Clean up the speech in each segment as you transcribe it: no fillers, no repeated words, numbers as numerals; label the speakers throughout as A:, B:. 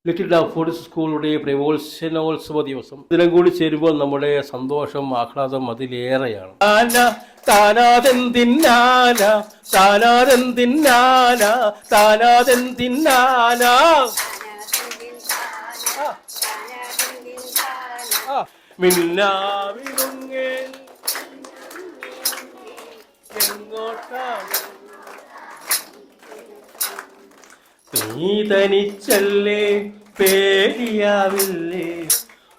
A: Little daffodils സ്കൂളുടെ പ്രവേശനോത്സവ ദിവസം ഇതിനും കൂടി ചേരുമ്പോൾ നമ്മുടെ സന്തോഷം ആഹ്ലാദം അതിലേറെയാണ്. താനാതെന്തിന്നാന താനാതെന്തിന്നാന താനാതെന്തിന്നാന മിന്നാവിടുങ്ങേ എങ്ങോട്ടാണ് നീ തനിച്ചല്ലേ പേടിയാവില്ലേ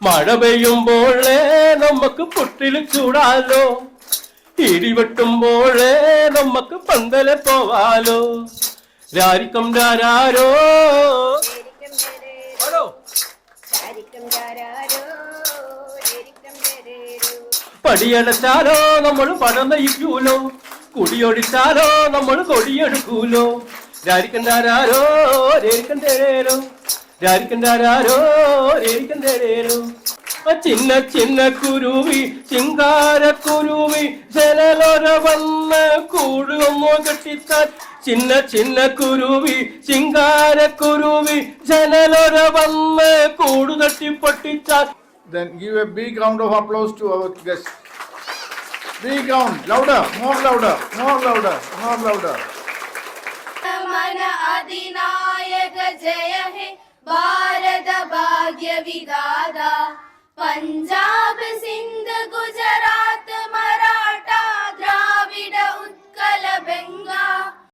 A: മഴ പെയ്യുമ്പോഴേ നമുക്ക് പുട്ടിലും ചൂടാലോ ഇടിവെട്ടുമ്പോഴേ നമുക്ക് പന്തലെ പോവാലോ രാരിക്കം രാരോ പടിയടച്ചാലോ നമ്മൾ പടം നയിക്കൂലോ കുടിയൊടിച്ചാലോ നമ്മൾ കൊടിയെടുക്കൂലോ രാരിക്കം രാരോ രേരിക്കം തേരേരോ രാരിക്കം രാരോ രേരിക്കം തേരേരോ ചിന്ന ചിന്ന കുരുവി ചിങ്കാരക്കുരുവി ജനലൊര വന്ന് കൂടുമോ കെട്ടിത്താൻ ചിന്ന ചിന്ന കുരുവി ചിങ്കാരക്കുരുവി ജനലൊര വന്ന് കൂടു തട്ടി പൊട്ടിച്ചാൽ.
B: Then give a big round of applause to our guest. Big round, louder, more louder, more louder, more louder.
C: मन अधिनायक जय हे भारत भाग्य विधाता पंजाब